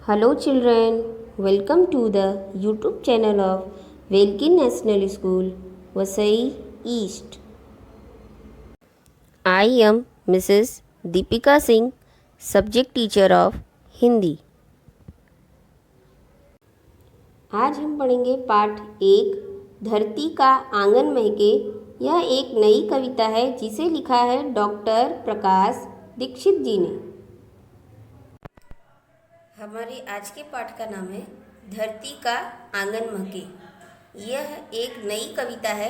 Hello children, welcome to the YouTube channel of Velkin National School, Vasai East. I am Mrs. Deepika Singh, subject teacher of Hindi. आज हम पढ़ेंगे पाठ 1 धरती का आंगन महके। यह एक नई कविता है जिसे लिखा है डॉक्टर प्रकाश दीक्षित जी ने। हमारे आज के पाठ का नाम है धरती का आंगन महके। यह एक नई कविता है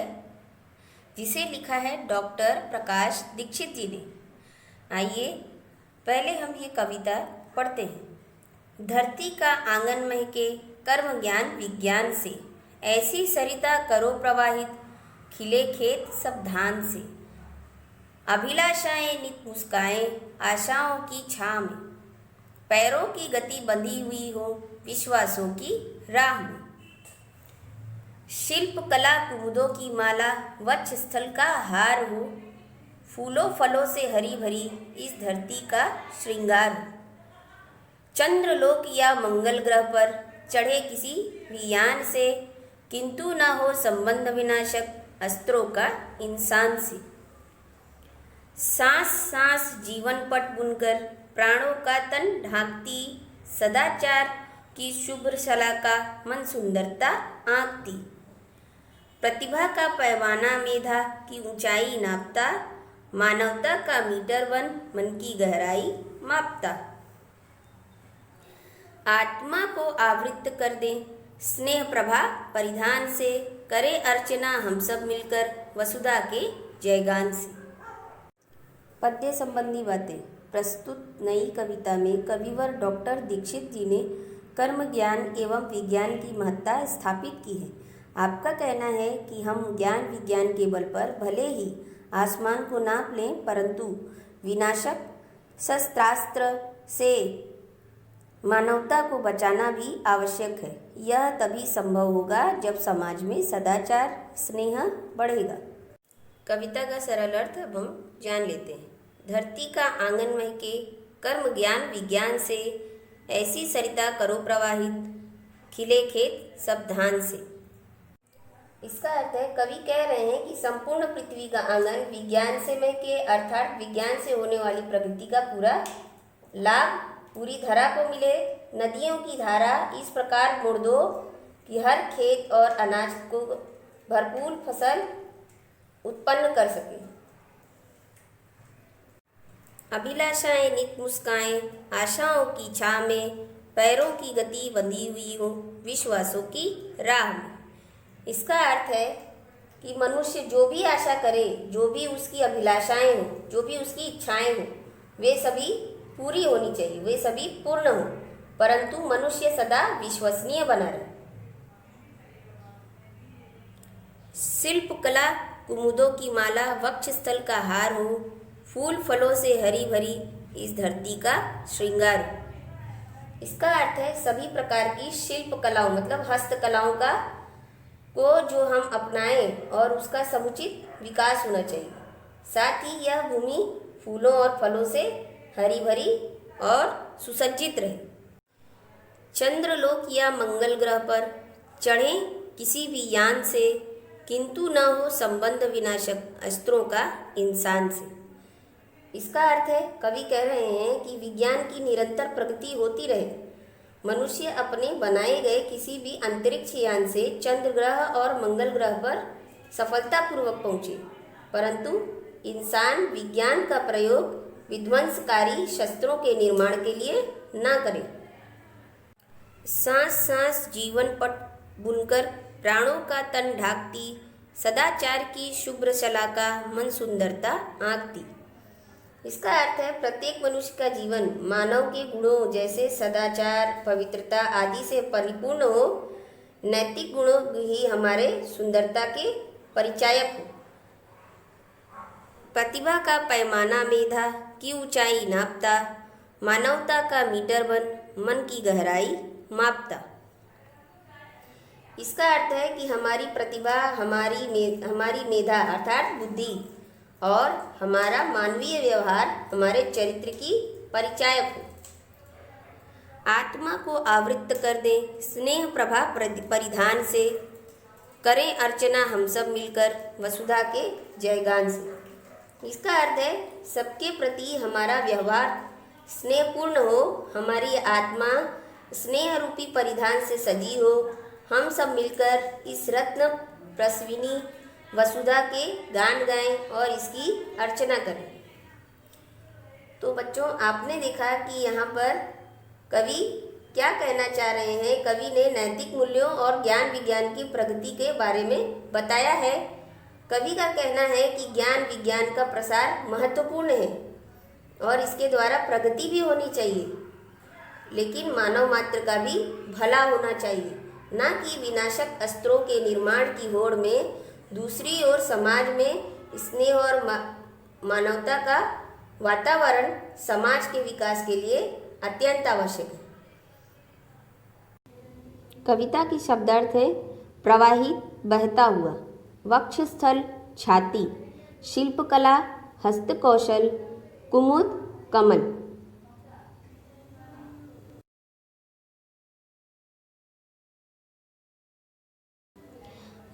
जिसे लिखा है डॉक्टर प्रकाश दीक्षित जी ने। आइए पहले हम ये कविता पढ़ते हैं। धरती का आंगन महके कर्म ज्ञान विज्ञान से, ऐसी सरिता करो प्रवाहित, खिले खेत सब धान से। अभिलाषाएं नित मुस्काएं आशाओं की छाव में, पैरों की गति बंधी हुई हो विश्वासों की राह में। शिल्प कला कुमुदों की माला वक्ष स्थल का हार हो, फूलों फलों से हरी भरी इस धरती का श्रृंगार हो। चंद्रलोक या मंगल ग्रह पर चढ़े किसी भी यान से, किंतु ना हो संबंध विनाशक अस्त्रों का इंसान से। सांस सांस जीवन पट बुनकर प्राणों का तन ढांकती, सदाचार की शुभ्र शलाका मन सुंदरता आंकती। प्रतिभा का पैमाना मेधा की ऊंचाई नापता, मानवता का मीटर वन मन की गहराई मापता। आत्मा को आवृत्त कर दे स्नेह प्रभा परिधान से, करे अर्चना हम सब मिलकर वसुधा के जयगान से। पद्य संबंधी बातें। प्रस्तुत नई कविता में कविवर डॉक्टर दीक्षित जी ने कर्म ज्ञान एवं विज्ञान की महत्ता स्थापित की है। आपका कहना है कि हम ज्ञान विज्ञान के बल पर भले ही आसमान को नाप लें, परंतु विनाशक शस्त्रास्त्र से मानवता को बचाना भी आवश्यक है। यह तभी संभव होगा जब समाज में सदाचार स्नेह बढ़ेगा। कविता का सरल अर्थ अब हम जान लेते हैं। धरती का आंगन महके कर्म ज्ञान विज्ञान से, ऐसी सरिता करो प्रवाहित, खिले खेत सब धान से। इसका अर्थ है, कवि कह रहे हैं कि संपूर्ण पृथ्वी का आंगन विज्ञान से महके, अर्थात विज्ञान से होने वाली प्रगति का पूरा लाभ पूरी धरा को मिले। नदियों की धारा इस प्रकार मोड़ दो कि हर खेत और अनाज को भरपूर फसल उत्पन्न कर सके। अभिलाषाएं नित मुस्काएं आशाओं की छाव में, पैरों की गति बंधी हुई हो विश्वासों की राह में। इसका अर्थ है कि मनुष्य जो भी आशा करे, जो भी उसकी अभिलाषाएं हो, जो भी उसकी इच्छाएं हो, वे सभी पूरी होनी चाहिए, वे सभी पूर्ण हो, परंतु मनुष्य सदा विश्वसनीय बना रहे। शिल्प कला कुमुदों की माला वक्ष स्थल का हार हो, फूल फलों से हरी भरी इस धरती का श्रृंगार हो। इसका अर्थ है, सभी प्रकार की शिल्प कलाओं मतलब हस्तकलाओं का को जो हम अपनाएं और उसका समुचित विकास होना चाहिए। साथ ही यह भूमि फूलों और फलों से हरी भरी और सुसज्जित रहे। चंद्रलोक या मंगल ग्रह पर चढ़े किसी भी यान से, किंतु न हो संबंध विनाशक अस्त्रों का इंसान से। इसका अर्थ है, कवि कह रहे हैं कि विज्ञान की निरंतर प्रगति होती रहे, मनुष्य अपने बनाए गए किसी भी अंतरिक्ष यान से चंद्र ग्रह और मंगल ग्रह पर सफलतापूर्वक पहुँचे, परंतु इंसान विज्ञान का प्रयोग विध्वंसकारी शस्त्रों के निर्माण के लिए न करे। सांस सांस जीवन पट बुनकर प्राणों का तन ढांकती, सदाचार की शुभ्र शलाका मन सुंदरता आंकती। इसका अर्थ है, प्रत्येक मनुष्य का जीवन मानव के गुणों जैसे सदाचार पवित्रता आदि से परिपूर्ण हो। नैतिक गुणों ही हमारे सुंदरता के परिचायक हो। प्रतिभा का पैमाना मेधा की ऊंचाई नापता, मानवता का मीटर बन मन की गहराई मापता। इसका अर्थ है कि हमारी प्रतिभा हमारी मेधा अर्थात बुद्धि और हमारा मानवीय व्यवहार हमारे चरित्र की परिचायक हो। आत्मा को आवृत्त कर दें स्नेह प्रभा परिधान से, करें अर्चना हम सब मिलकर वसुधा के जयगान से। इसका अर्थ है सबके प्रति हमारा व्यवहार स्नेहपूर्ण हो, हमारी आत्मा स्नेह रूपी परिधान से सजी हो, हम सब मिलकर इस रत्न प्रसविनी वसुधा के गान गाएं और इसकी अर्चना करें। तो बच्चों, आपने देखा कि यहाँ पर कवि क्या कहना चाह रहे हैं। कवि ने नैतिक मूल्यों और ज्ञान विज्ञान की प्रगति के बारे में बताया है। कवि का कहना है कि ज्ञान विज्ञान का प्रसार महत्वपूर्ण है और इसके द्वारा प्रगति भी होनी चाहिए, लेकिन मानव मात्र का भी भला होना चाहिए, न कि विनाशक अस्त्रों के निर्माण की होड़ में। दूसरी ओर समाज में स्नेह और मानवता का वातावरण समाज के विकास के लिए अत्यंत आवश्यक है। कविता की शब्दार्थ है प्रवाहित, बहता हुआ, वक्षस्थल, छाती, शिल्पकला, हस्तकौशल, कुमुद, कमल।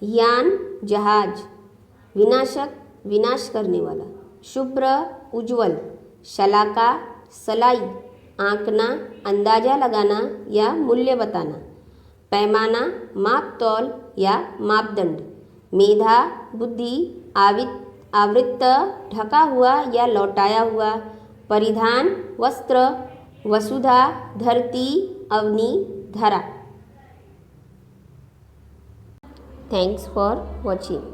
यान, जहाज, विनाशक, विनाश करने वाला, शुभ्र, उज्ज्वल, शलाका, सलाई, आंकना, अंदाजा लगाना या मूल्य बताना, पैमाना, माप तौल या मापदंड, मेधा, बुद्धि, आवृत्त, ढका हुआ या लौटाया हुआ, परिधान, वस्त्र, वसुधा, धरती, अवनी, धरा। Thanks for watching.